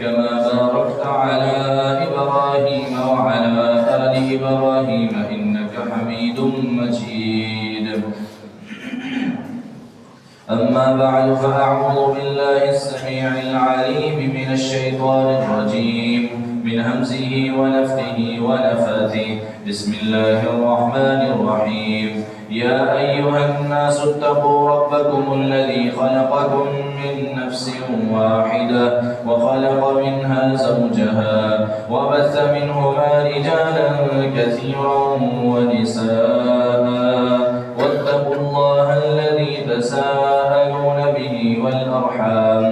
كما باركت على إبراهيم وعلى آل إبراهيم إنك حميد مجيد. أما بعد فأعوذ بالله السميع العليم من الشيطان الرجيم من همزه ونفثه ونفثه. بسم الله الرحمن الرحيم. يا أيها الناس اتقوا ربكم الذي خلقكم من نفس واحدة وخلق منها زوجها وبث منهما رجالا كثيرا ونساء واتقوا الله الذي تساءلون به والأرحام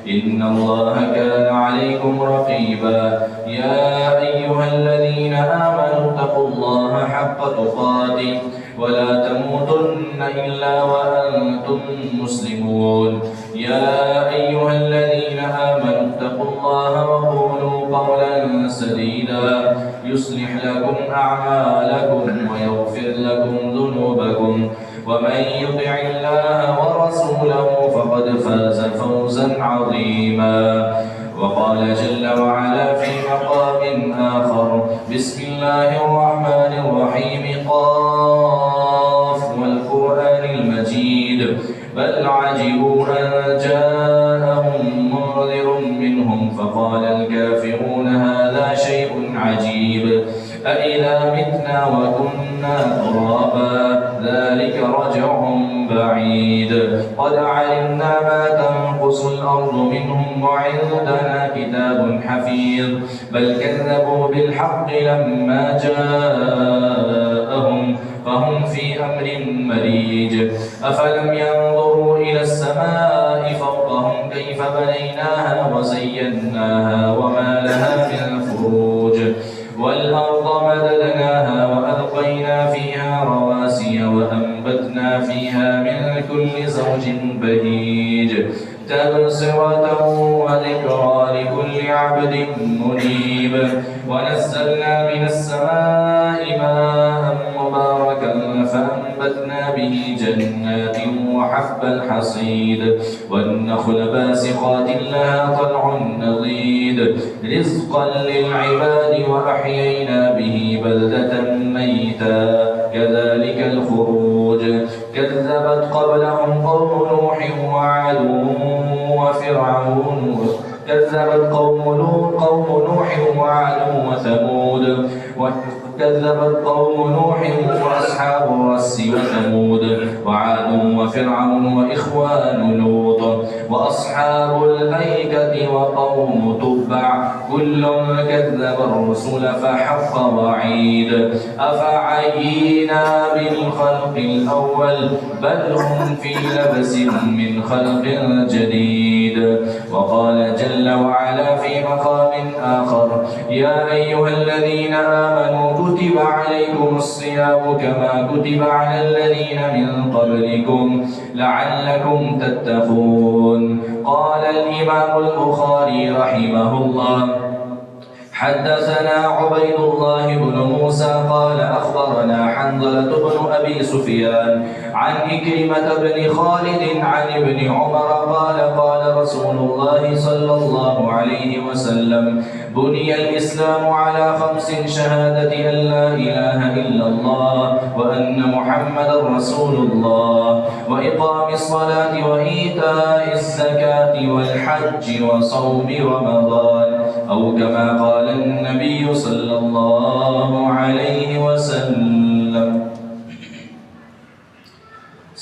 إن الله كان عليكم رقيبا. يا أيها الذين آمنوا اتقوا الله حق تقاته ولا تموتن إلا وأنتم مسلمون. يا أيها الذين آمنوا اتقوا الله وقولوا قولا سديدا يصلح لكم أعمالكم ويغفر لكم ذنوبكم ومن يطع الله ورسوله فقد فاز فوزا عظيما. وقال جل وعلا في مقام آخر. بسم الله الرحمن الرحيم. قاف والقرآن المجيد بل عجبوا أن جاءهم منذر منهم فقال الكافرون هذا شيء عجيب أإذا متنا وكنا ترابا ذلك رجع بعيد قد علمنا ما تنقص الأرض منهم وعندنا كتاب حفيظ بل كذبوا بالحق لما جاءهم فهم في أمر مريج. أفلم ينظروا إلى السماء فوقهم كيف بنيناها وزيناها وما لها من فروج والأرض مددناها وألقينا فيها رواسي وأنبتنا فيها من كل زوج بهيج تبصرة وذكرى لكل عبد منيب. ونزلنا من السماء ماء مباركا فأنبتنا به جنات وحب الحصيد والنخل باسقات لها طلع نضيد رزقا للعباد وأحيينا به بلدة ميتا كذلك الخروج. كذبت قبلهم قوم نوح وعاد وفرعون كذبت قوم نوح وعاد وثمود كذبت قوم نوح وأصحاب الرس وثمود وعاد وفرعون وإخوان لوط وأصحاب الأيكة وقوم تبع كل كذب الرسل فحق وعيد. أفعينا بالخلق الأول بل هم في لبس من خلق جديد. وقال جل وعلا في مقام آخر. يا أيها الذين آمنوا كتب عليكم الصيام كما كتب على الذين من قبلكم لعلكم تتقون. قال الإمام البخاري رحمه الله حدثنا عبيد الله بن موسى قال أخبرنا حنظلة بن أبي سفيان عن إكرمة بن خالد عن ابن عمر قال قال رسول الله صلى الله عليه وسلم بني الإسلام على 5 شهادة أن لا إله إلا الله وأن محمدا رسول الله وإقام الصلاة وإيتاء الزكاة والحج وصوم رمضان أو كما قال النبي صلى الله عليه وسلم.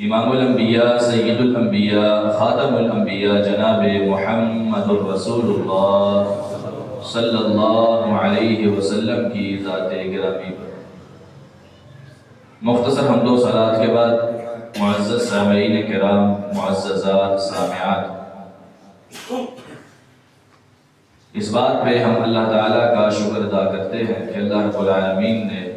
امام الانبیاء سید الانبیاء خاتم الانبیاء جناب محمد الرسول اللہ صلی اللہ علیہ وسلم کی ذات گرامی پر مختصر حمد و صلوات کے بعد معزز سامعین کرام، معززات سامعات، اس بات پہ ہم اللہ تعالیٰ کا شکر ادا کرتے ہیں کہ اللہ رب العالمین نے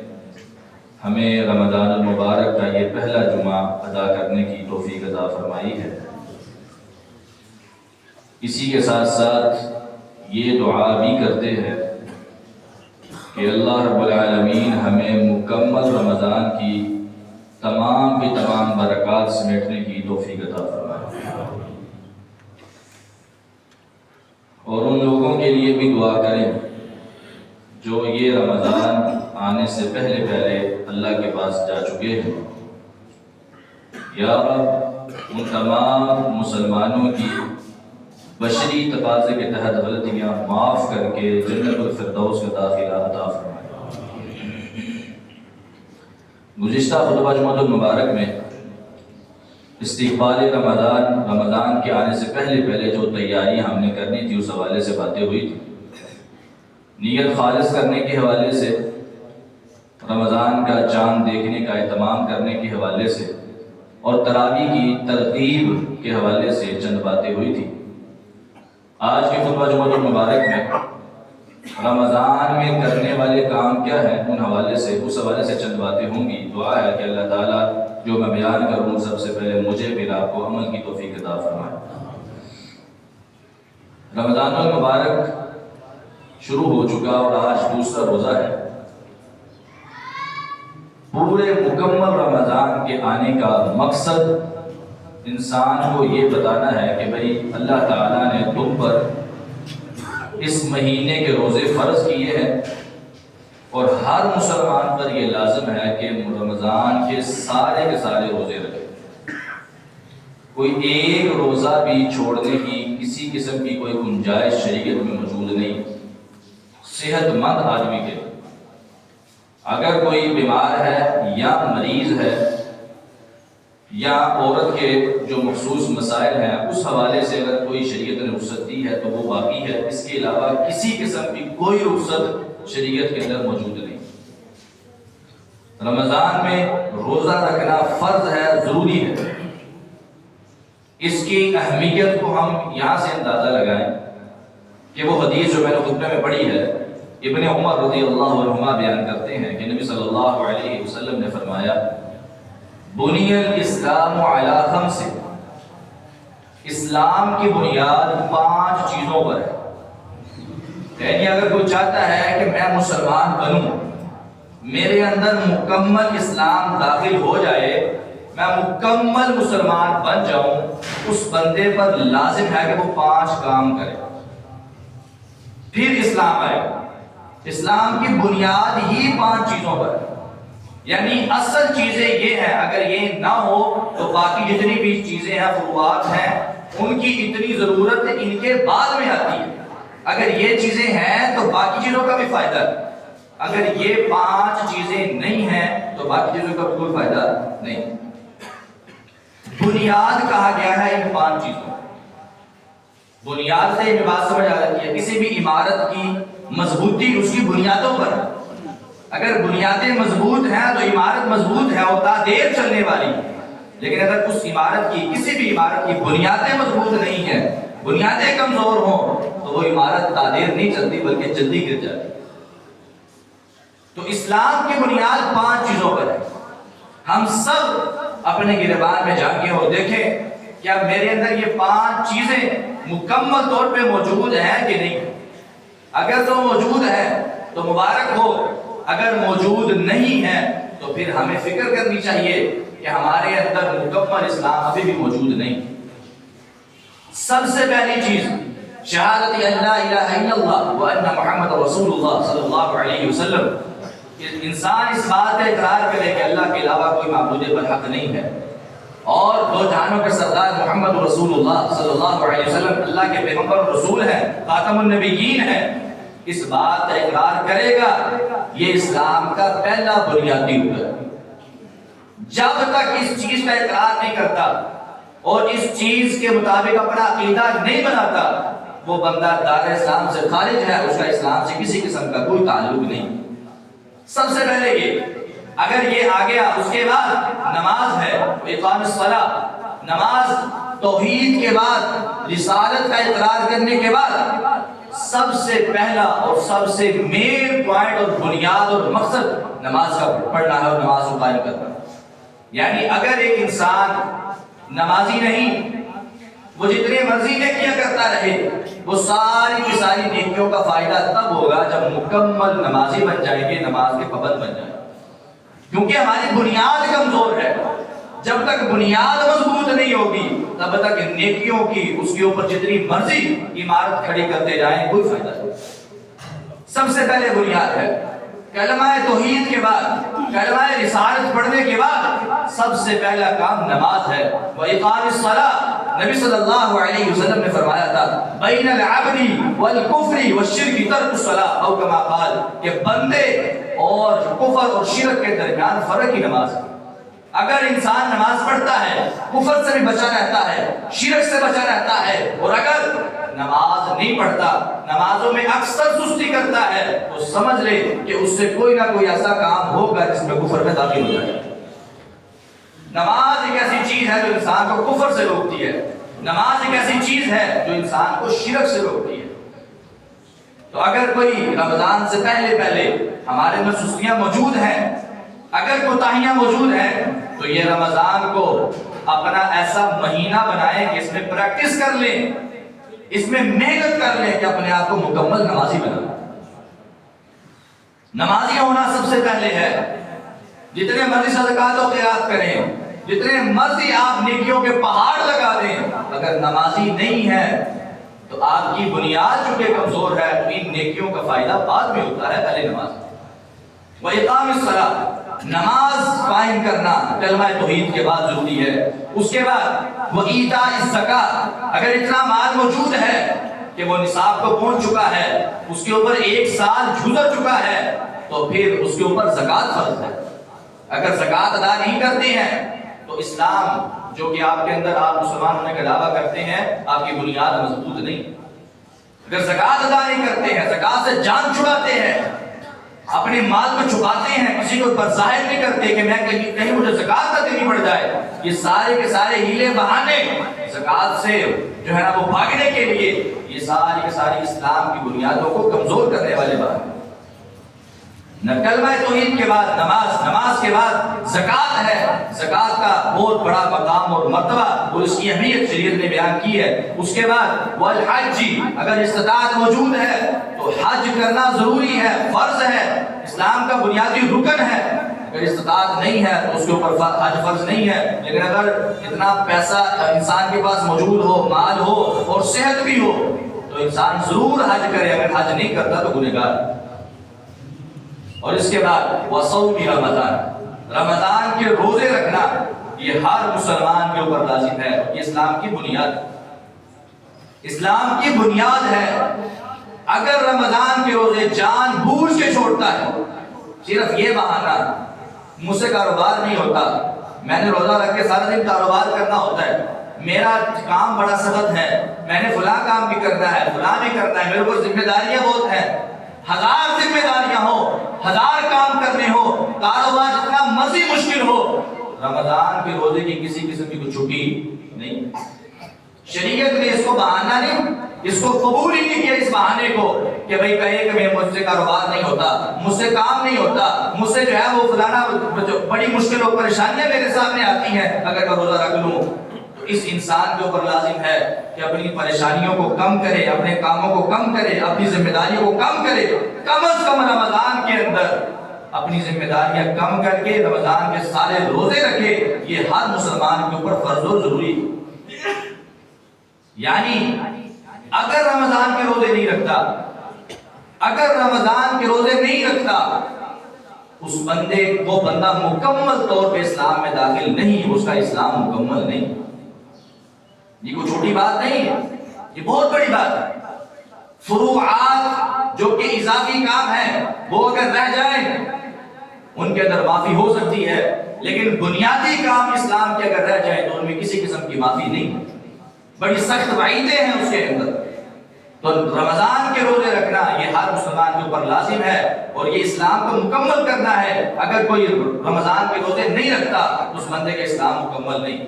ہمیں رمضان المبارک کا یہ پہلا جمعہ ادا کرنے کی توفیق عطا فرمائی ہے۔ اسی کے ساتھ ساتھ یہ دعا بھی کرتے ہیں کہ اللہ رب العالمین ہمیں مکمل رمضان کی تمام برکات سمیٹنے کی توفیق عطا فرمائے، اور ان لوگوں کے لیے بھی دعا کریں جو یہ رمضان آنے سے پہلے اللہ کے پاس جا چکے ہیں۔ یا رب، ان تمام مسلمانوں کی بشری تقاضے کے تحت غلطیاں معاف کر کے جنت الفردوس کا داخلہ عطا فرمائے۔ گزشتہ خطبہ جمعۃ المبارک میں استقبال رمضان کے آنے سے پہلے جو تیاری ہم نے کرنی تھی اس حوالے سے باتیں ہوئی تھی۔ نیت خالص کرنے کے حوالے سے، رمضان کا چاند دیکھنے کا اہتمام کرنے کے حوالے سے، اور تراویح کی ترتیب کے حوالے سے چند باتیں ہوئی تھی۔ آج کے خطبہ جمعۃ المبارک میں رمضان میں کرنے والے کام کیا ہیں اس حوالے سے چند باتیں ہوں گی۔ دعا ہے کہ اللہ تعالیٰ جو میں بیان کروں سب سے پہلے مجھے پھر آپ کو عمل کی توفیق عطا فرمائے۔ رمضان المبارک شروع ہو چکا اور آج دوسرا روزہ ہے۔ پورے مکمل رمضان کے آنے کا مقصد انسان کو یہ بتانا ہے کہ بھئی اللہ تعالیٰ نے تم پر اس مہینے کے روزے فرض کیے ہیں، اور ہر مسلمان پر یہ لازم ہے کہ رمضان کے سارے روزے رکھے۔ کوئی ایک روزہ بھی چھوڑنے کی کسی قسم کی کوئی گنجائش شریعت میں موجود نہیں۔ صحت مند آدمی کے، اگر کوئی بیمار ہے یا مریض ہے یا عورت کے جو مخصوص مسائل ہیں اس حوالے سے اگر کوئی شریعت نے رخصت دی ہے تو وہ باقی ہے، اس کے علاوہ کسی قسم کی کوئی رخصت شریعت کے اندر موجود نہیں۔ رمضان میں روزہ رکھنا فرض ہے، ضروری ہے۔ اس کی اہمیت کو ہم یہاں سے اندازہ لگائیں کہ وہ حدیث جو میں نے خطبے میں پڑھی ہے، ابن عمر رضی اللہ عنہما بیان کرتے ہیں کہ نبی صلی اللہ علیہ وسلم نے فرمایا، بنی الاسلام علی خمس، اسلام کی بنیاد 5 چیزوں پر ہے۔ یعنی اگر کوئی چاہتا ہے کہ میں مسلمان بنوں، میرے اندر مکمل اسلام داخل ہو جائے، میں مکمل مسلمان بن جاؤں، اس بندے پر لازم ہے کہ وہ 5 کام کرے، پھر اسلام آئے گا۔ اسلام کی بنیاد ہی 5 چیزوں پر ہے۔ یعنی اصل چیزیں یہ ہیں، اگر یہ نہ ہو تو باقی جتنی بھی چیزیں ہیں، فروعات ہیں، ان کی اتنی ضرورت ان کے بعد میں آتی ہے۔ اگر یہ چیزیں ہیں تو باقی چیزوں کا بھی فائدہ ہے، اگر یہ 5 چیزیں نہیں ہیں تو باقی چیزوں کا کوئی فائدہ نہیں۔ بنیاد کہا گیا ہے ان 5 چیزوں۔ بنیاد سے یہ بات سمجھ آ جاتی ہے، کسی بھی عمارت کی مضبوطی اس کی بنیادوں پر ہے۔ اگر بنیادیں مضبوط ہیں تو عمارت مضبوط ہے اور تا دیر چلنے والی، لیکن اگر اس عمارت کی کسی بھی عمارت کی بنیادیں مضبوط نہیں ہیں، بنیادیں کمزور ہوں، تو وہ عمارت تا دیر نہیں چلتی بلکہ جلدی گر جاتی۔ تو اسلام کی بنیاد 5 چیزوں پر ہے۔ ہم سب اپنے گریبان میں جھانکیں اور دیکھیں کیا میرے اندر یہ 5 چیزیں مکمل طور پہ موجود ہیں کہ نہیں۔ اگر تو موجود ہے تو مبارک ہو، اگر موجود نہیں ہے تو پھر ہمیں فکر کرنی چاہیے کہ ہمارے اندر مکمل اسلام ابھی بھی موجود نہیں۔ سب سے پہلی چیز شہادت ان لا الہ الا اللہ وان محمد رسول اللہ صلی اللہ علیہ وسلم۔ انسان اس بات کا اقرار کرے کہ اللہ کے علاوہ کوئی معبود برحق نہیں ہے، اور 2 جہانوں کے سردار محمد رسول اللہ صلی اللہ علیہ وسلم اللہ کے پیغمبر اور رسول ہیں، خاتم النبیین ہیں، اس بات کا اقرار کرے گا، یہ اسلام کا پہلا بنیادی رکن ہے۔ جب تک اس چیز کا اقرار نہیں کرتا اور اس چیز کے مطابق اپنا عقیدہ نہیں بناتا، وہ بندہ دار اسلام سے خارج ہے، اس کا اسلام سے کسی قسم کا کوئی تعلق نہیں۔ سب سے پہلے یہ اگر یہ آ گیا، اس کے بعد نماز ہے، اقام الصلاۃ، نماز توحید کے بعد رسالت کا اقرار کرنے کے بعد سب سے پہلا اور سب سے مین پوائنٹ اور بنیاد اور مقصد نماز کا پڑھنا ہے اور نماز کو قائم کرنا ہے۔ یعنی اگر ایک انسان نمازی نہیں، وہ جتنے مرضی نیکیاں کرتا رہے، وہ ساری کی ساری نیکیوں کا فائدہ تب ہوگا جب مکمل نمازی بن جائیں گے، نماز کے پابند بن جائیں گے، کیونکہ ہماری بنیاد کمزور ہے۔ جب تک بنیاد مضبوط نہیں ہوگی تب تک نیکیوں کی اس کے اوپر جتنی مرضی عمارت کھڑی کرتے جائیں کوئی فائدہ نہیں۔ سب سے پہلے بنیاد ہے کلمہ توحید کے بعد، کلمہ رسالت پڑھنے کے بعد سب سے پہلا کام نماز ہے۔ وَإِقَامِ الصَّلَاةِ، نبی صلی اللہ علیہ وسلم نے فرمایا تھا بین العبد والکفر والشرک ترک الصلاۃ، او کما قال، کہ بندے اور کفر اور شرک کے درمیان فرق ہی نماز ہے۔ اگر انسان نماز پڑھتا ہے، کفر سے بھی بچا رہتا ہے، شرک سے بچا رہتا ہے، اور اگر نماز نہیں پڑھتا، نمازوں میں اکثر سستی کرتا ہے، تو سمجھ لے کہ اس سے کوئی نہ کوئی ایسا کام ہوگا جس میں کفر میں داخل ہو جائے۔ نماز ایک ایسی چیز ہے جو انسان کو کفر سے روکتی ہے، نماز ایک ایسی چیز ہے جو انسان کو شرک سے روکتی ہے۔ تو اگر کوئی رمضان سے پہلے ہمارے اندر سستیاں موجود ہیں، اگر کوتاہیاں موجود ہیں، تو یہ رمضان کو اپنا ایسا مہینہ بنائیں کہ اس میں پریکٹس کر لیں، اس میں محنت کر لیں کہ اپنے آپ کو مکمل نمازی بنائیں۔ نمازی ہونا سب سے پہلے ہے۔ جتنے مرضی صدقات و خیرات کریں، جتنے مرضی آپ نیکیوں کے پہاڑ لگا دیں، اگر نمازی نہیں ہے تو آپ کی بنیاد چونکہ کمزور ہے، تو ان نیکیوں کا فائدہ بعد میں ہوتا ہے، پہلے نماز۔ وَإِقَامِ الصَّلَاةِ، نماز قائم کرنا کلمہ توحید کے بعد ضروری ہے۔ اس کے بعد وَإِيتَاءِ الزَّكَاةِ، اگر اتنا مال موجود ہے کہ وہ نصاب کو پہنچ چکا ہے، اس کے اوپر 1 سال گزر چکا ہے، تو پھر اس کے اوپر زکوٰۃ فرض ہے۔ اگر زکوٰۃ ادا نہیں کرتے ہیں تو اسلام جو کہ آپ کے اندر آپ مسلمان ہونے کا دعویٰ کرتے ہیں، آپ کی بنیاد مضبوط نہیں۔ اگر زکوٰۃ ادا نہیں کرتے ہیں، زکوٰۃ سے جان چھڑاتے ہیں، اپنے مال کو چھپاتے ہیں، کسی کو ظاہر نہیں کرتے کہ میں کہیں مجھے زکوٰۃ نہ دینی پڑ جائے، یہ سارے کے سارے ہیلے بہانے زکوٰۃ سے جو ہے نا وہ بھاگنے کے لیے، یہ ساری کے ساری اسلام کی بنیادوں کو کمزور کرنے والے بہانے۔ کلمہ توحید کے بعد نماز کے بعد زکوٰۃ ہے۔ زکوٰۃ کا بہت بڑا مقام اور مرتبہ اور اس کی اہمیت شریعت نے بیان کی ہے۔ اس کے بعد والحج، اگر استطاعت موجود ہے تو حج کرنا ضروری ہے، فرض ہے، اسلام کا بنیادی رکن ہے۔ اگر استطاعت نہیں ہے تو اس کے اوپر حج فرض نہیں ہے، لیکن اگر اتنا پیسہ انسان کے پاس موجود ہو، مال ہو اور صحت بھی ہو تو انسان ضرور حج کرے، اگر حج نہیں کرتا تو گنہگار۔ اور اس کے بعد وصوم رمضان، رمضان کے روزے رکھنا یہ ہر مسلمان کے اوپر لازم ہے، یہ اسلام کی بنیاد ہے۔ اسلام کی بنیاد ہے۔ اگر رمضان کے روزے جان بوجھ کے چھوڑتا ہے، صرف یہ بہانہ مجھ سے کاروبار نہیں ہوتا، میں نے روزہ رکھ کے سارا دن کاروبار کرنا ہوتا ہے، میرا کام بڑا سخت ہے، میں نے فلاں کام بھی کرنا ہے، فلاں بھی کرنا ہے، میرے اوپر ذمہ داریاں بہت ہیں، 1000 ذمہ داریاں ہو، 1000 کام کرنے ہو، کاروبار جتنا مرضی مشکل ہو، رمضان کے روزے کی کسی قسم کی کوئی چھٹی نہیں۔ شریعت نے اس کو بہانہ نہیں، اس کو قبول ہی نہیں کیا، اس بہانے کو کہ بھئی کہے کہ مجھ سے کاروبار نہیں ہوتا، مجھ سے کام نہیں ہوتا، مجھ سے جو ہے وہ فلانا بڑی مشکل اور پریشانیاں میرے سامنے آتی ہیں، اگر میں روزہ رکھ لوں۔ اس انسان کے اوپر لازم ہے کہ اپنی پریشانیوں کو کم کرے، اپنے کاموں کو کم کرے، اپنی ذمہ داریوں کو کم کرے، کم از کم رمضان کے اندر اپنی ذمہ داریاں کم کر کے رمضان کے سارے روزے رکھے۔ یہ ہر مسلمان کے اوپر فرض و ضروری ہے۔ یعنی اگر رمضان کے روزے نہیں رکھتا، اگر رمضان کے روزے نہیں رکھتا، اس بندے وہ بندہ مکمل طور پہ اسلام میں داخل نہیں، اس کا اسلام مکمل نہیں۔ یہ کوئی چھوٹی بات نہیں ہے، یہ بہت بڑی بات ہے۔ فروعات جو کہ اضافی کام ہے وہ اگر رہ جائیں ان کے اندر معافی ہو سکتی ہے، لیکن بنیادی کام اسلام کے اگر رہ جائے تو ان میں کسی قسم کی معافی نہیں، بڑی سخت وعیدیں ہیں اس کے اندر۔ تو رمضان کے روزے رکھنا یہ ہر مسلمان کے اوپر لازم ہے، اور یہ اسلام کو مکمل کرنا ہے۔ اگر کوئی رمضان کے روزے نہیں رکھتا اس بندے کا اسلام مکمل نہیں۔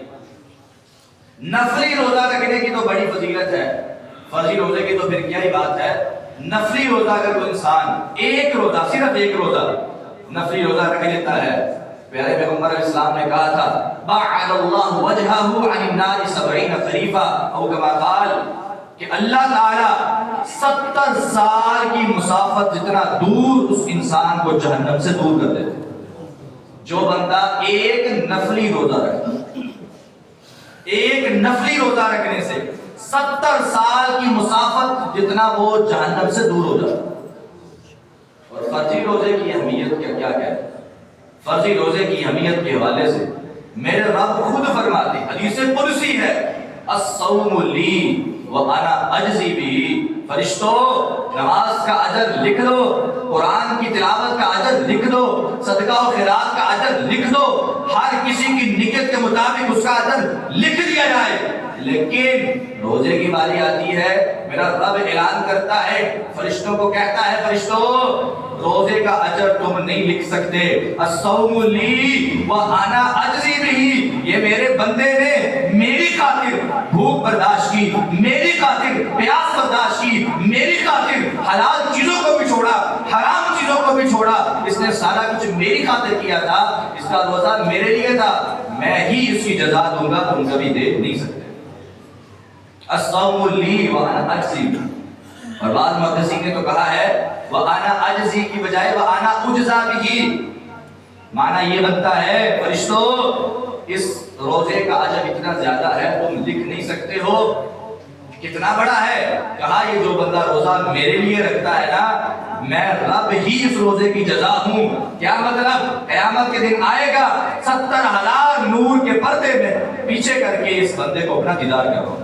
نفلی روزہ رکھنے کی تو بڑی فضیلت ہے، فرضی روزے کی تو پھر کیا ہی بات ہے۔ نفلی روزہ اگر کوئی انسان ایک روزہ، صرف ایک روزہ نفلی روزہ رکھ لیتا ہے، پیارے پیغمبر علیہ السلام نے کہا تھا بعد اللہ وجہہ عن النار 70 خریفہ، او کما قال کہ اللہ تعالی 70 سال کی مسافت جتنا دور اس انسان کو جہنم سے دور کر دیتے۔ جو بندہ ایک نفلی روزہ رکھتا، ایک نفلی روزہ رکھنے سے 70 سال کی مسافت جتنا وہ جہنم سے دور ہو جاتا۔ اور فرضی روزے کی اہمیت کیا ہے؟ فرضی روزے کی اہمیت کے حوالے سے میرے رب خود فرماتے، حدیث قدسی ہے، الصوم لی وانا اجزی بھی، فرشتوں نماز کا اجر لکھ دو، قرآن کی تلاوت کا اجر لکھ دو، صدقہ و خیرات کا اجر لکھ دو، ہر کسی کی نیت کے مطابق اس کا اجر لکھ دیا جائے۔ لیکن روزے کی باری آتی ہے، میرا رب اعلان کرتا ہے، فرشتوں کو کہتا ہے، فرشتوں روزے کا اجر تم نہیں لکھ سکتے، الصوم لی وانا اجزی بھی، یہ میرے بندے نے میری خاطر بھوک برداشت کی، میری خاطر پیاس برداشت کی، میری خاطر حلال چیزوں کو بھی چھوڑا، حرام چیزوں کو بھی چھوڑا، اس نے سارا کچھ میری خاطر کیا تھا، اس کا روزہ میرے لیے تھا، میں ہی اس کی جزا دوں گا، تم کبھی دے نہیں سکتے۔ الصوم لی وانا اجزی، اور بعض محدثین نے تو کہا ہے وَأَنَا أَجْزِي کی بجائے وَأَنَا أُجْزَى بِهِ، معنی یہ بنتا ہے فرشتوں اس روزے کا اجر اتنا زیادہ ہے تم لکھ نہیں سکتے ہو، کتنا بڑا ہے۔ کہا یہ جو بندہ روزہ میرے لیے رکھتا ہے نا، میں رب ہی اس روزے کی جزا ہوں۔ کیا مطلب؟ قیامت کے دن آئے گا 70,000 نور کے پردے میں پیچھے کر کے اس بندے کو اپنا دیدار کرو،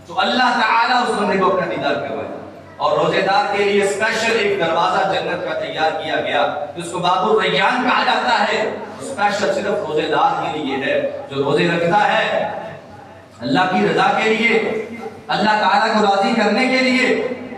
تو اللہ تعالیٰ اس بندے کو اپنا دیدار کروائے۔ اور روزے دار کے لیے اسپیشل ایک دروازہ جنت کا تیار کیا گیا جس کو باب الریان کہا جاتا ہے، اسپیشل صرف روزے دار کے لیے ہے، جو روزے رکھتا ہے اللہ کی رضا کے لیے، اللہ تعالیٰ کو راضی کرنے کے لیے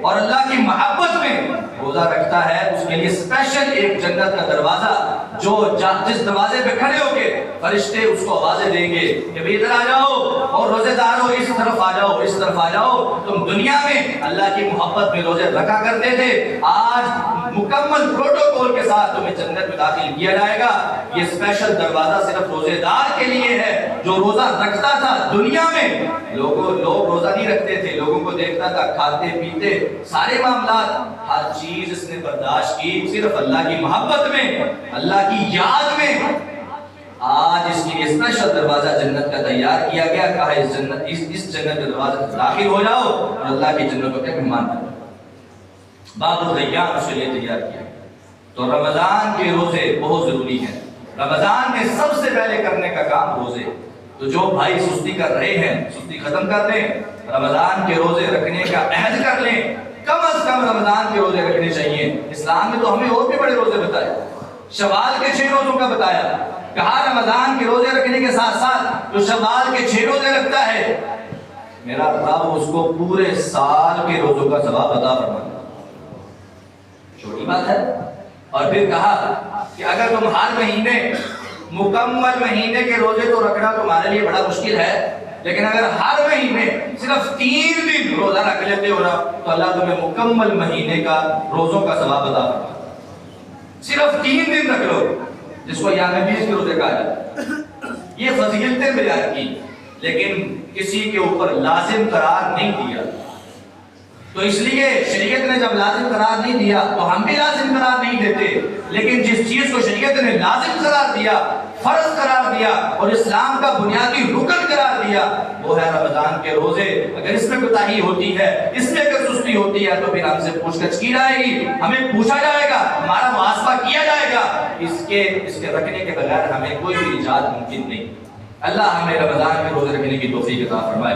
اور اللہ کی محبت میں روزہ رکھتا ہے، اس کے لیے اسپیشل ایک جنت کا دروازہ، جو جس دروازے پہ کھڑے ہو کے فرشتے اس کو آوازیں دیں گے کہ بھئی ادھر آ جاؤ، اور روزے دارو اس طرف آ جاؤ، اس طرف آ جاؤ، تم دنیا میں اللہ کی محبت میں روزے رکھا کرتے تھے، آج مکمل پروٹوکول کے ساتھ تمہیں جنت میں داخل کیا جائے گا۔ یہ اسپیشل دروازہ صرف روزے دار کے لیے ہے جو روزہ رکھتا تھا۔ دنیا میں لوگ روزہ نہیں رکھتے تھے، لوگوں کو دیکھتا تھا کھاتے پیتے سارے معاملات، ہر چیز اس نے برداشت کی صرف اللہ کی محبت میں، اللہ کی یاد میں۔ آج اس کے لیے اسپیشل دروازہ جنت کا تیار کیا گیا، کہا اس جنت کے دروازے سے داخل ہو جاؤ اور اللہ کی جنتوں کے مہمان بنو۔ باب الریان اس کے لیے تیار کیا۔ تو رمضان کے روزے بہت ضروری ہیں۔ رمضان میں سب سے پہلے کرنے کا کام روزے، تو جو بھائی سستی کر رہے ہیں سستی ختم کر دیں، رمضان کے روزے رکھنے کا عہد کر لیں، کم از کم رمضان کے روزے رکھنے چاہیے۔ اسلام میں تو ہمیں اور بھی بڑے روزے بتائے، شوال کے 6 روزوں کا بتایا، کہا رمضان کے روزے رکھنے کے ساتھ ساتھ جو شوال کے 6 روزے رکھتا ہے میرا رب اس کو پورے سال کے روزوں کا ثواب عطا فرمائے، چھوٹی بات ہے۔ اور پھر کہا کہ اگر تم ہر مہینے مکمل مہینے کے روزے تو رکھنا تمہارے لیے بڑا مشکل ہے، لیکن اگر ہر مہینے صرف 3 دن روزہ رکھ لیتے ہو نا تو اللہ تمہیں مکمل مہینے کا روزوں کا ثواب عطا فرمائے۔ صرف 3 دن رکھ لو، جس کو یوم 20 کے روزے کہا جاتا ہے۔ یہ فضیلتیں بیان کی، لیکن کسی کے اوپر لازم قرار نہیں دیا، تو اس لیے شریعت نے جب لازم قرار نہیں دیا تو ہم بھی لازم قرار نہیں دیتے، لیکن جس چیز کو شریعت نے لازم قرار دیا، فرض قرار دیا اور اسلام کا بنیادی رکن قرار دیا، وہ ہے رمضان کے روزے۔ اگر اس میں کوتاہی ہوتی ہے، اس میں اگر سستی ہوتی ہے تو پھر ہم سے پوچھ گچھ کی جائے گی، ہمیں پوچھا جائے گا، ہمارا محاسبہ کیا جائے گا۔ اس کے رکھنے کے بغیر ہمیں کوئی بھی نجات ممکن نہیں۔ اللہ ہمیں رمضان کے روزے رکھنے کی توفیق عطا فرمائے۔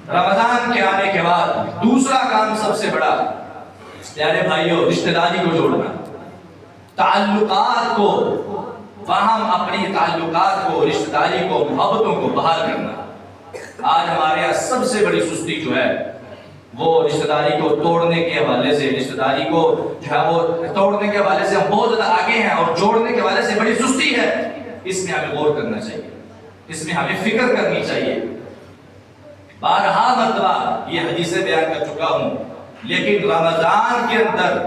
رمضان کے آنے کے بعد دوسرا کام سب سے بڑا، پیارے بھائیوں، رشتہ داری کو جوڑنا، تعلقات کو فہم اپنی تعلقات کو، رشتہ داری کو، محبتوں کو بحال کرنا۔ آج ہمارے یہاں سب سے بڑی سستی جو ہے وہ رشتہ داری کو توڑنے کے حوالے سے، رشتہ داری کو جو ہے وہ توڑنے کے حوالے سے ہم بہت زیادہ آگے ہیں، اور جوڑنے کے حوالے سے بڑی سستی ہے۔ اس میں ہمیں غور کرنا چاہیے، اس میں ہمیں فکر کرنی چاہیے۔ بارہا مرتبہ یہ حدیثیں بیان کر چکا ہوں، لیکن رمضان کے اندر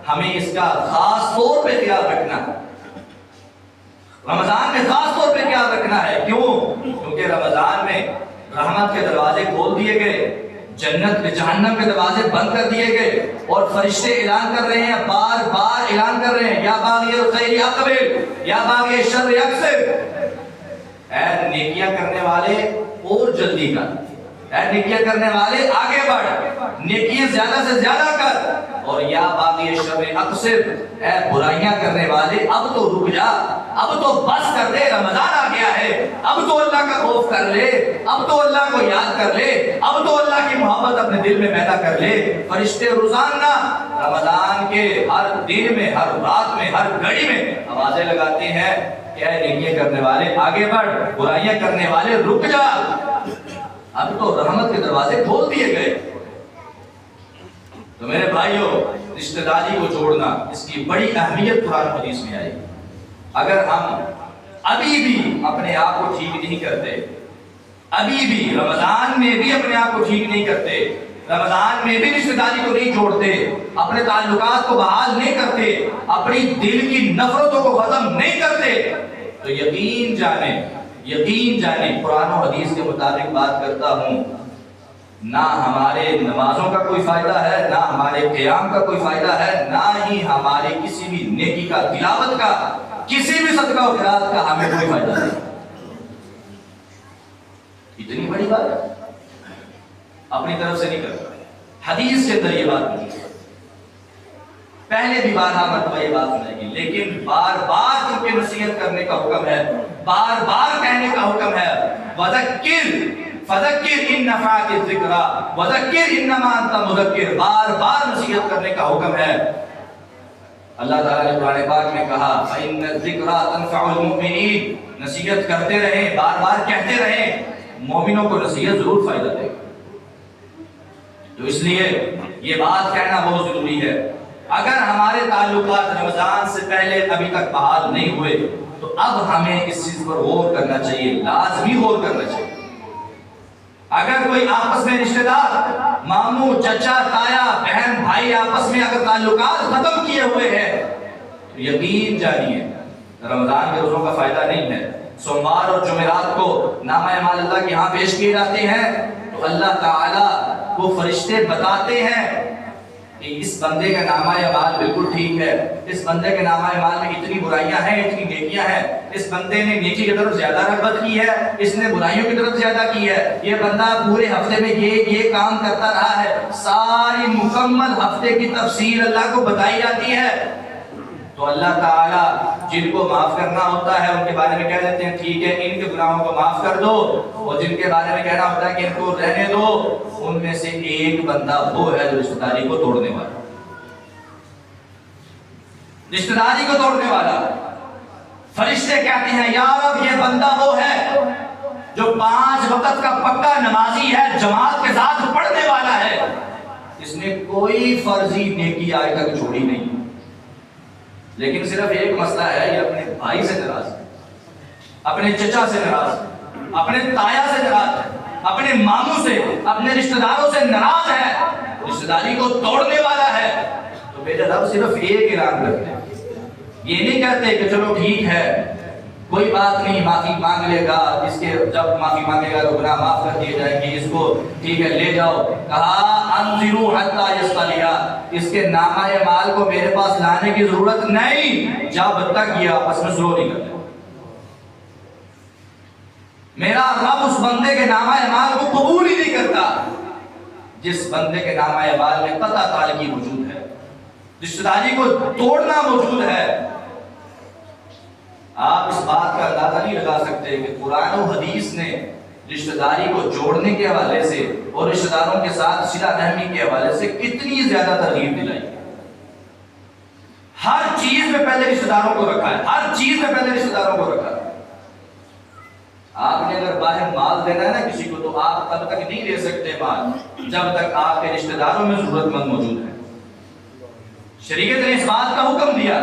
ہمیں اس کا خاص طور پہ خیال رکھنا ہے۔ رمضان میں خاص طور پہ خیال رکھنا ہے۔ کیوں؟ کیونکہ رمضان میں رحمت کے دروازے کھول دیے گئے، جنت جہنم کے دروازے بند کر دیے گئے، اور فرشتے اعلان کر رہے ہیں، بار بار اعلان کر رہے ہیں، یا باغی الخیر اقبل یا باغی الشر اقصر، اے نیکیاں کرنے والے اور جلدی کر، اے نیکیاں کرنے والے آگے بڑھ، نیکیاں زیادہ سے زیادہ کر، اور یا باغی الشر اقصر، اے برائیاں کرنے والے اب تو رک جا، اب تو بس کر دے، رمضان آ گیا ہے، اب تو اللہ کا خوف کر لے، اب تو اللہ کو یاد کر لے، اب تو اللہ کی محبت اپنے دل میں پیدا کر لے۔ فرشتے روزانہ رمضان کے ہر دن میں، ہر رات میں، ہر گھڑی میں آوازیں لگاتے ہیں کہ اے نیکیاں کرنے والے آگے بڑھ، برائیاں کرنے والے رک جا۔ اب تو رحمت کے دروازے کھول دیے گئے۔ تو میرے بھائیوں، رشتہ داری کو جوڑنا، اس کی بڑی اہمیت قرآن حدیث میں آئی۔ اگر ہم ابھی بھی اپنے آپ کو ٹھیک نہیں کرتے، ابھی بھی رمضان میں بھی اپنے آپ کو ٹھیک نہیں کرتے، رمضان میں بھی رشتہ داری کو نہیں جوڑتے، اپنے تعلقات کو بحال نہیں کرتے، اپنی دل کی نفرتوں کو ختم نہیں کرتے، تو یقین جانیں قرآن و حدیث کے مطابق بات کرتا ہوں، نہ ہمارے نمازوں کا کوئی فائدہ ہے، نہ ہمارے قیام کا کوئی فائدہ ہے، نہ ہی ہمارے کسی بھی نیکی کا، تلاوت کا، کسی بھی صدقہ و خیرات کا ہمیں کوئی فائدہ نہیں۔ اتنی بڑی بات ہے، اپنی طرف سے نہیں کرتا، حدیث کے اندر یہ بات موجود ہے۔ پہلے بھی بارہا مرتبہ یہ بات سنائی گی، لیکن بار بار کیونکہ نصیحت کرنے کا حکم ہے، بار بار کہنے کا حکم ہے، وذکر فذکر ان نفعت الذکرى وذکر انما انت مذکر، بار بار نصیحت کرنے کا حکم ہے۔ اللہ تعالیٰ نے قرآن پاک میں کہا فإن الذکرى تنفع المؤمنین، نصیحت کرتے رہیں، بار بار کہتے رہیں، مومنوں کو نصیحت ضرور فائدہ دے گی۔ تو اس لیے یہ بات کہنا بہت ضروری ہے۔ اگر ہمارے تعلقات رمضان سے پہلے ابھی تک بحال نہیں ہوئے تو اب ہمیں اس چیز پر غور کرنا چاہیے، لازمی غور کرنا چاہیے۔ اگر کوئی آپس میں رشتہ دار، ماموں، چچا، تایا، بہن، بھائی آپس میں اگر تعلقات ختم کیے ہوئے ہیں تو یقین جانیے رمضان کے روزوں کا فائدہ نہیں ہے۔ سوموار اور جمعرات کو نامہ اعمال اللہ کے ہاں پیش کیے جاتے ہیں تو اللہ تعالیٰ کو فرشتے بتاتے ہیں کہ اس بندے کا نامہ اعمال بالکل ٹھیک ہے، اس بندے کے نامہ اعمال میں اتنی برائیاں ہیں، اتنی نیکیاں ہیں، اس بندے نے نیکی کی طرف زیادہ رغبت کی ہے، اس نے برائیوں کی طرف زیادہ کی ہے، یہ بندہ پورے ہفتے میں یہ کام کرتا رہا ہے، ساری مکمل ہفتے کی تفصیل اللہ کو بتائی جاتی ہے۔ تو اللہ تعالیٰ جن کو معاف کرنا ہوتا ہے ان کے بارے میں کہہ دیتے ہیں ٹھیک ہے ان کے گناہوں کو معاف کر دو، اور جن کے بارے میں کہنا ہوتا ہے کہ ان کو رہنے دو، ان میں سے ایک بندہ وہ ہے جو رشتہ داری کو توڑنے والا، رشتہ داری کو توڑنے والا۔ فرشتے کہتے ہیں یا رب یہ بندہ وہ ہے جو 5 وقت کا پکا نمازی ہے، جماعت کے ساتھ پڑھنے والا ہے، اس نے کوئی فرضی نیکی آج تک چھوڑی نہیں، لیکن صرف ایک مسئلہ ہے، یہ اپنے بھائی سے ناراض ہے، اپنے چچا سے ناراض ہے، اپنے تایا سے ناراض ہے، اپنے ماموں سے، اپنے رشتہ داروں سے ناراض ہے، رشتہ داری کو توڑنے والا ہے۔ تو میرے رب صرف ایک اعلان کرتے ہیں، یہ نہیں کہتے کہ چلو ٹھیک ہے کوئی بات نہیں، معافی مانگ لے گا، اس کے جب معافی مانگے گا تو گناہ معاف کر دیے جائیں گے، اس کو ٹھیک ہے لے جاؤ۔ کہا انظروا حتی یصطلح، اس کے نامہ اعمال کو میرے پاس لانے کی ضرورت نہیں جب تک یہ آپس میں سلو نہیں کرتے۔ میرا رب اس بندے کے نامہ اعمال کو قبول ہی نہیں کرتا جس بندے کے نامہ اعمال میں قطع تعلقی موجود ہے، رشتہ داری کو توڑنا موجود ہے۔ آپ اس بات کا اندازہ نہیں لگا سکتے کہ قرآن و حدیث نے رشتہ داری کو جوڑنے کے حوالے سے اور رشتہ داروں کے ساتھ صلہ رحمی کے حوالے سے کتنی زیادہ ترغیب دلائی۔ ہر چیز چیز میں پہلے رشتہ داروں کو رکھا ہے، ہر چیز میں پہلے رشتہ داروں کو رکھا ہے۔ آپ نے اگر باہر مال دینا ہے نا کسی کو، تو آپ تب تک نہیں دے سکتے مال جب تک آپ کے رشتہ داروں میں ضرورت مند موجود ہے۔ شریعت نے اس بات کا حکم دیا،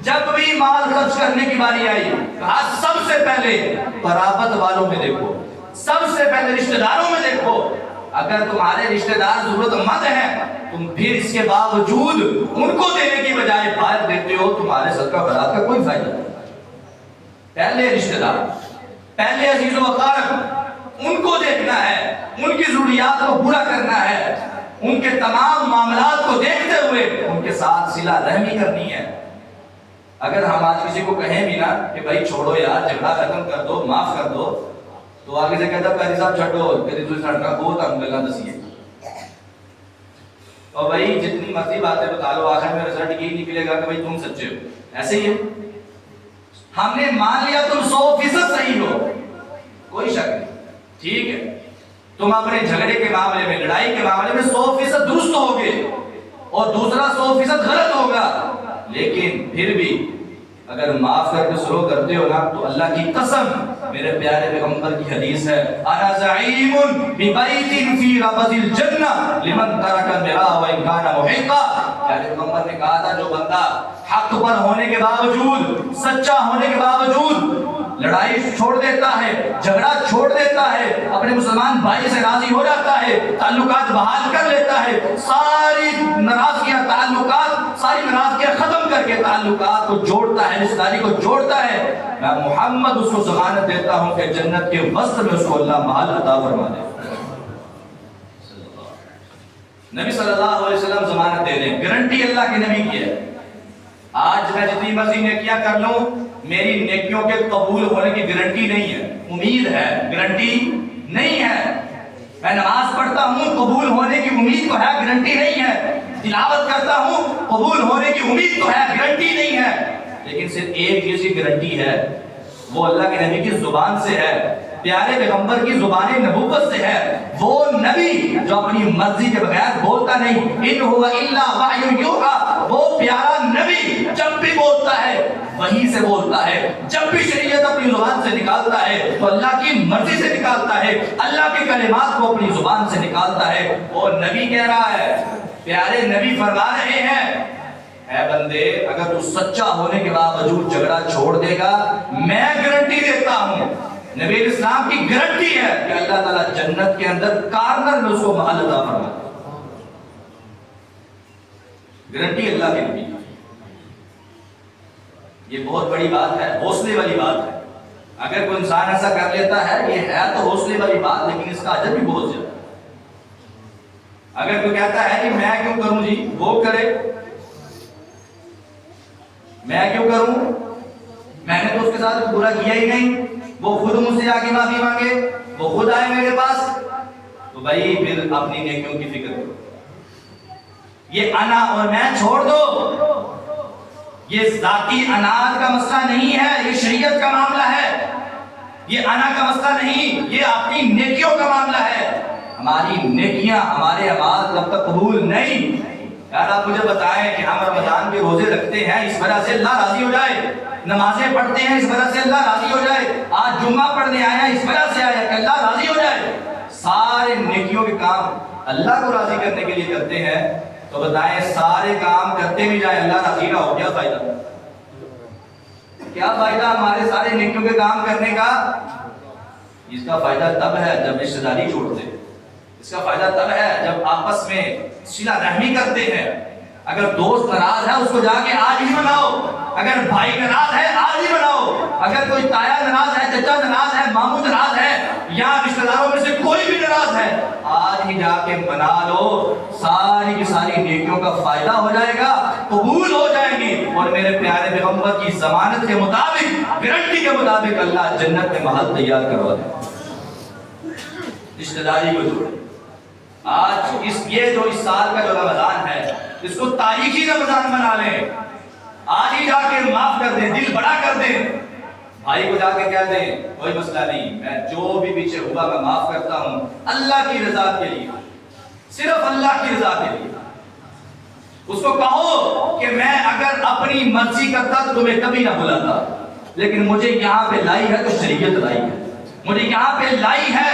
جب بھی مال خرچ کرنے کی باری آئی کہا سب سے پہلے قرابت والوں میں دیکھو، سب سے پہلے رشتہ داروں میں دیکھو۔ اگر تمہارے رشتہ دار ضرورت مند ہیں، تم پھر اس کے باوجود ان کو دینے کی بجائے باہر دیتے ہو، تمہارے صدقہ خیرات کا کوئی فائدہ نہیں۔ پہلے رشتہ دار، پہلے عزیز و اقارب، ان کو دیکھنا ہے، ان کی ضروریات کو پورا کرنا ہے، ان کے تمام معاملات کو دیکھتے ہوئے ان کے ساتھ صلہ رحمی کرنی ہے۔ اگر ہم آج کسی کو کہیں بھی نا کہ بھائی چھوڑو یار، جھگڑا ختم کر دو، معاف کر دو، تو آگے سے کہتا قاضی صاحب چھوڑو، تیری دوسری سڑکا بہت ہم گلا دسیے، اور بھائی جتنی مرضی باتیں بتا لو، آخر میں رزلٹ یہی نکلے گا کہ بھائی تم سچے ہو۔ ایسے ہی ہے، ہم نے مان لیا تم 100% صحیح ہو، کوئی شک نہیں، ٹھیک ہے، تم اپنے جھگڑے کے معاملے میں، لڑائی کے معاملے میں 100% درست ہوگے اور دوسرا 100% غلط ہوگا، لیکن پھر بھی اگر معاف کر کے سلو کرتے ہو نا، تو اللہ کی قسم، میرے پیارے پیغمبر کی حدیث ہے، انا زعیم ببیت فی ربض الجنہ لمن ترک المراء وان کان محقا۔ پیارے پیغمبر نے کہا تھا، جو بندہ حق پر ہونے کے باوجود، سچا ہونے کے باوجود لڑائی چھوڑ دیتا ہے، جھگڑا چھوڑ دیتا ہے، اپنے مسلمان بھائی سے راضی ہو جاتا ہے، تعلقات بحال کر لیتا ہے، ساری ناراضگیاں ختم کر کے تعلقات کو جوڑتا ہے، رشتہ داری کو جوڑتا ہے، میں محمد اس کو ضمانت دیتا ہوں کہ جنت کے وسط میں اس کو اللہ محل عطا فرما دے۔ نبی صلی اللہ علیہ وسلم ضمانت دے دیں، گارنٹی اللہ کے نبی کی ہے۔ آج میں جتنی مرضی نیکیاں کر لوں، میری نیکیوں کے قبول ہونے کی گارنٹی نہیں ہے، امید ہے، گارنٹی نہیں ہے۔ میں نماز پڑھتا ہوں، قبول ہونے کی امید تو ہے، گارنٹی نہیں ہے۔ تلاوت کرتا ہوں، قبول ہونے کی امید تو ہے، گارنٹی نہیں ہے۔ لیکن صرف ایک چیز کی گارنٹی ہے، وہ اللہ کے نبی کی زبان سے ہے، پیارے پیغمبر کی زبان نبوت سے ہے، وہ نبی جو اپنی مرضی کے بغیر بولتا نہیں، ان هو الا وحی یوحی، وہ پیارا نبی جب بھی بولتا ہے وحی سے بولتا ہے، جب بھی شریعت اپنی زبان سے نکالتا ہے تو اللہ کی مرضی سے نکالتا ہے، اللہ کے کلمات کو اپنی زبان سے نکالتا ہے۔ وہ نبی کہہ رہا ہے، پیارے نبی فرما رہے ہیں، اے بندے اگر تو سچا ہونے کے باوجود جھگڑا چھوڑ دے گا، میں گارنٹی دیتا ہوں، نبی اسلام کی گارنٹی ہے کہ اللہ تعالیٰ جنت کے اندر کارنر میں اس کو محل عطا فرما دے۔ گارنٹی اللہ کے نبی، یہ بہت بڑی بات ہے، حوصلے والی بات ہے۔ اگر کوئی انسان ایسا کر لیتا ہے، یہ ہے تو حوصلے والی بات، لیکن اس کا اجر بھی بہت زیادہ۔ اگر کوئی کہتا ہے کہ میں کیوں کروں جی، وہ کرے، میں کیوں کروں، میں نے تو اس کے ساتھ برا کیا ہی نہیں، وہ خود مجھ سے آگے معافی مانگے، وہ خود آئے میرے پاس، تو بھائی پھر اپنی نیکیوں کی فکر کرو۔ یہ انا اور میں چھوڑ دو، یہ ذاتی اناد کا مسئلہ نہیں ہے، یہ شریعت کا معاملہ ہے۔ یہ انا کا مسئلہ نہیں، یہ اپنی نیکیوں کا معاملہ ہے۔ ہماری نیکیاں، ہمارے اعمال جب تک قبول نہیں، یار آپ مجھے بتائیں کہ ہم رمضان کے روزے رکھتے ہیں اس وجہ سے اللہ راضی ہو جائے، نمازیں پڑھتے ہیں اس وجہ سے اللہ راضی ہو جائے، آج جمعہ پڑھنے آئے ہیں اس وجہ سے آئے کہ اللہ راضی ہو جائے، سارے نیکیوں کے کام اللہ کو راضی کرنے کے لیے کرتے ہیں، تو بتائیں سارے کام کرتے بھی جائیں اللہ راضی نہ ہو، کیا فائدہ؟ کیا فائدہ ہمارے سارے نیکیوں کے کام کرنے کا؟ اس کا فائدہ تب ہے جب رشتہ داری چھوڑتے ہیں، اس کا فائدہ تب ہے جب آپس میں صلہ رحمی کرتے ہیں۔ اگر دوست ناراض ہے اس کو جا کے آج ہی مناؤ، اگر بھائی ناراض ہے آج ہی مناؤ، اگر کوئی تایا ناراض ہے، چچا ناراض ہے، ماموں ناراض ہے، یا رشتہ داروں میں سے کوئی بھی ناراض ہے، آج ہی جا کے منا لو، ساری کی ساری نیکیوں کا فائدہ ہو جائے گا، قبول ہو جائیں گی، اور میرے پیارے پیغمبر کی ضمانت کے مطابق، گارنٹی کے مطابق اللہ جنت میں محل تیار کروا دے۔ رشتہ داری کو جوڑے۔ آج یہ جو اس سال کا جو رمضان ہے، اس کو تاریخی رمضان بنا لیں، آج ہی جا کے معاف کر دیں، دل بڑا کر دیں، بھائی کو جا کے کہہ دیں کوئی مسئلہ نہیں، میں جو بھی پیچھے ہوا میں معاف کرتا ہوں، اللہ کی رضا کے لیے، صرف اللہ کی رضا کے لیے۔ اس کو کہو کہ میں اگر اپنی مرضی کرتا تو تمہیں کبھی نہ بلاتا، لیکن مجھے یہاں پہ لائی ہے تو شریعت لائی ہے، مجھے یہاں پہ لائی ہے،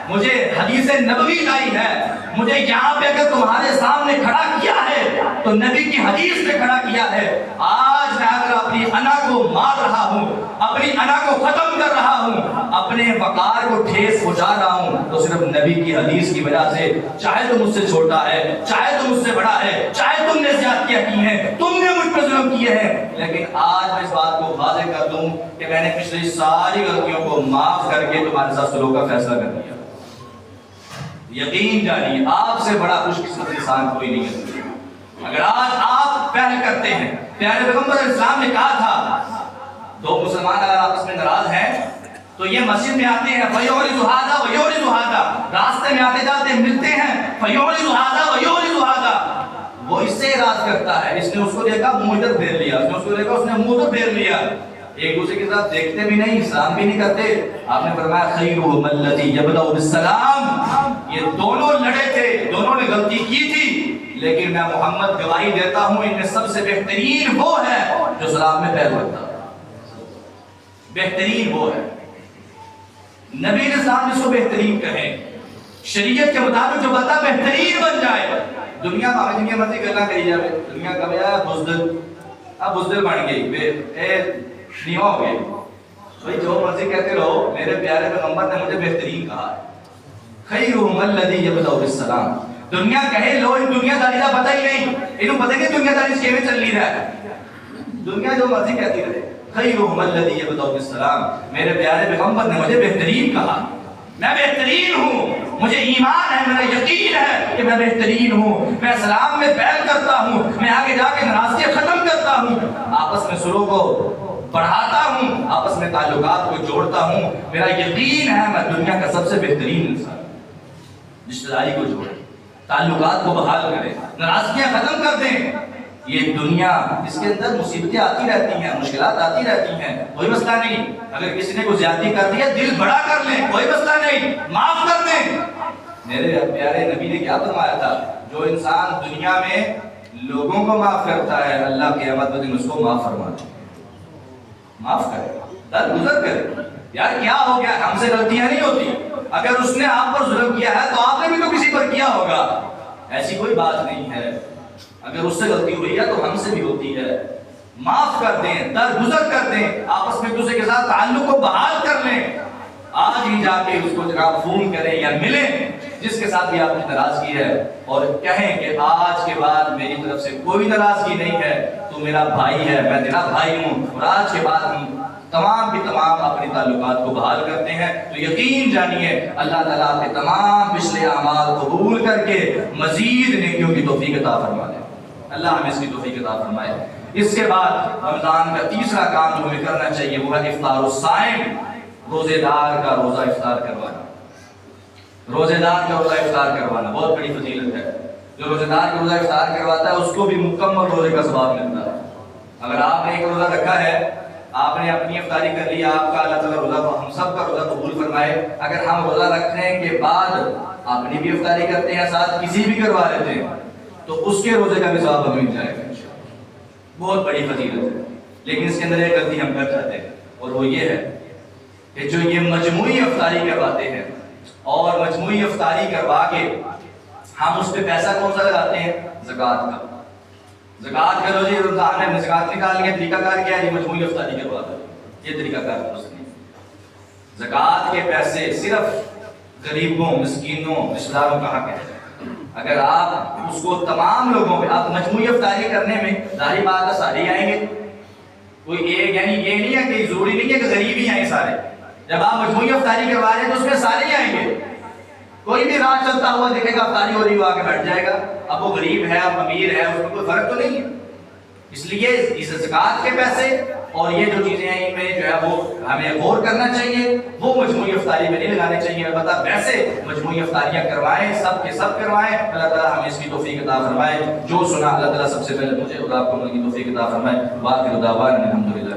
مجھے حدیث نبوی لائی ہے، مجھے یہاں پہ اگر تمہارے سامنے کھڑا کیا ہے تو نبی کی حدیث نے کھڑا کیا ہے۔ آج میں اگر اپنی انا کو مار رہا ہوں، اپنی انا کو ختم کر رہا ہوں، اپنے وقار کو ٹھیس پہنچا رہا ہوں، تو صرف نبی کی حدیث کی وجہ سے۔ چاہے تو مجھ سے چھوٹا ہے، چاہے تو مجھ سے بڑا ہے، چاہے تم نے زیادتیاں کی ہیں، تم نے مجھ پر ظلم کیے ہیں، لیکن آج میں اس بات کو واضح کر دوں کہ میں نے پچھلی ساری غلطیوں کو معاف کر کے تمہارے ساتھ سلوک کا فیصلہ کر دیا۔ یقین جانیے آپ سے بڑا خوش قسمت انسان کوئی نہیں ہے۔ اگر آج آپ پہل کرتے ہیں، پیارے پیغمبر علیہ السلام نے کہا تھا دو مسلمان اگر آپس میں ناراض ہیں تو یہ مسجد میں آتے ہیں، فَيُعْرِضُ هَذَا وَيُعْرِضُ هَذَا، راستے میں آتے جاتے ملتے ہیں، فَيُعْرِضُ هَذَا وَيُعْرِضُ هَذَا، وہ اس سے اعراض کرتا ہے، اس نے اس کو دیکھا منہ ادھر پھیر لیا، اس نے اس کو دیکھا اس نے منہ ادھر پھیر لیا، ایک دوسرے کے ساتھ دیکھتے بھی نہیں، سلام بھی نہیں کرتے۔ آپ نے فرمایا خیرہم الذی یبدأ بالسلام، یہ دونوں لڑے تھے، دونوں نے غلطی کی تھی، لیکن میں محمد گواہی دیتا ہوں ان میں سب سے بہترین وہ ہے جو سلام میں پہل کرتا ہے، بہترین وہ ہے۔ نبی علیہ السلام جس کو بہترین کہیں، شریعت کے مطابق جو بتا بہترین بن جائے۔ دنیا میں دنیا مرضی کرنا کری جائے، دنیا کا بیا بزدل، اب بزدل بن گئی، نیوا ہو گئی، بھئی جو مرضی کہتے رہو، میرے پیارے پیغمبر نے مجھے بہترین کہا ہے۔ خیرہم الذی یبدأ بالسلام، دنیا کہے لو ان دنیا داری کا پتہ ہی نہیں، انہوں پتہ نہیں دنیا داری اس کیویں چل رہا ہے، دنیا جو مرضی کہتی رہے۔ خیرہم الذی یبدأ بالسلام، میرے پیارے پیغمبر نے مجھے بہترین کہا، میں بہترین ہوں، مجھے ایمان ہے، میرا یقین ہے کہ میں بہترین ہوں، میں سلام میں پہل کرتا ہوں، میں آگے جا کے ناراضگی ختم کرتا ہوں، آپس میں سلوک کو بڑھاتا ہوں، آپس میں تعلقات کو جوڑتا ہوں، میرا یقین ہے میں دنیا کا سب سے بہترین انسان۔ رشتہ داری کو جوڑیں، تعلقات کو بحال کریں، ناراضگیاں ختم کر دیں۔ یہ دنیا اس کے اندر مصیبتیں آتی رہتی ہیں، مشکلات آتی رہتی ہیں، کوئی مسئلہ نہیں، اگر کسی نے کوئی زیادتی کر دی ہے دل بڑا کر لیں، کوئی مسئلہ نہیں، معاف کر دیں۔ میرے پیارے نبی نے کیا فرمایا تھا، جو انسان دنیا میں لوگوں کو معاف کرتا ہے اللہ قیامت کے دن اس کو معاف فرما دے، معاف کرے، درگزر کرے۔ یار کیا ہو گیا، ہم سے غلطیاں نہیں ہوتی، اگر اس نے آپ پر ظلم کیا ہے تو آپ نے بھی تو کسی پر کیا ہوگا، ایسی کوئی بات نہیں ہے۔ اگر اس سے غلطی ہوئی ہے تو ہم سے بھی ہوتی ہے، معاف کر دیں، درگزر کر دیں، آپس میں دوسرے کے ساتھ تعلق کو بحال کر لیں۔ آج ہی جا کے اس کو جناب فون کریں یا ملیں جس کے ساتھ بھی آپ نے ناراضگی ہے، اور کہیں کہ آج کے بعد میری طرف سے کوئی ناراضگی نہیں ہے، تو میرا بھائی ہے، میں تیرا بھائی ہوں، اور آج کے بعد ہم تمام کے تمام اپنے تعلقات کو بحال کرتے ہیں، تو یقین جانیے اللہ تعالیٰ آپ کے تمام پچھلے اعمال قبول کر کے مزید نیکیوں کی توفیق عطا فرما دے۔ اللہ ہمیں اس کی توفیق عطا فرمائے۔ اس کے بعد رمضان کا تیسرا کام جو ہمیں کرنا چاہیے وہ ہے افطار الصائم، روزے دار کا روزہ افطار کروانا، روزے دار کا روزہ افطار کروانا بہت بڑی فضیلت ہے۔ جو روزے دار کا روزہ افطار کرواتا ہے اس کو بھی مکمل روزے کا ثواب ملتا ہے۔ اگر آپ نے ایک روزہ رکھا ہے، آپ نے اپنی افطاری کر لی، آپ کا اللہ تعالیٰ روزہ ہم سب کا روزہ قبول فرمائے۔ اگر ہم روزہ رکھنے کے بعد اپنی بھی افطاری کرتے ہیں، ساتھ کسی بھی کروا لیتے ہیں، تو اس کے روزے کا بھی ثواب ہمیں مل جائے گا، بہت بڑی فضیلت ہے۔ لیکن اس کے اندر ایک غلطی ہم کر جاتے ہیں، اور وہ یہ ہے کہ جو یہ مجموعی افطاری کرواتے ہیں اور مجموعی افطاری کروا کے ہم اس پہ پیسہ کون سا لگاتے ہیں؟ زکوٰۃ کا۔ زکوٰۃ کرو جی، رمضان میں زکوٰۃ نکال لیا، طریقہ کار کیا ہے؟ یہ مجموعی افطاری کروا دو، یہ طریقہ کار ہے۔ زکوٰۃ کے پیسے صرف غریبوں، مسکینوں، رشتہ داروں کا حق ہے۔ اگر آپ اس کو تمام لوگوں پہ، آپ مجموعی افطاری کرنے میں ظاہری بات ہے سارے آئیں گے، کوئی ایک، یعنی یہ نہیں ہے کہ ضروری نہیں ہے کہ غریب ہی آئیں سارے۔ جب آپ مجموعی افطاری کروا رہے ہیں تو اس میں سارے ہی آئیں گے، کوئی بھی راہ چلتا ہوا دیکھے گا افطاری ہو رہی ہو آ کے بیٹھ جائے گا، اب وہ غریب ہے اب امیر ہے، اس میں کوئی فرق تو نہیں ہے۔ اس لیے اس زکوٰۃ کے پیسے اور یہ جو چیزیں ہیں ان میں جو ہے وہ ہمیں غور کرنا چاہیے، وہ مجموعی افطاری میں نہیں لگانے چاہیے۔ البتہ ویسے مجموعی افطاریاں کروائیں، سب کے سب کروائیں، اللہ تعالیٰ ہمیں اس کی توفیق عطا فرمائے۔ جو سنا اللہ تعالیٰ سب سے پہلے مجھے اور آپ کو ان کی توفیق عطا فرمائے۔ باقی دعوانا الحمدللہ۔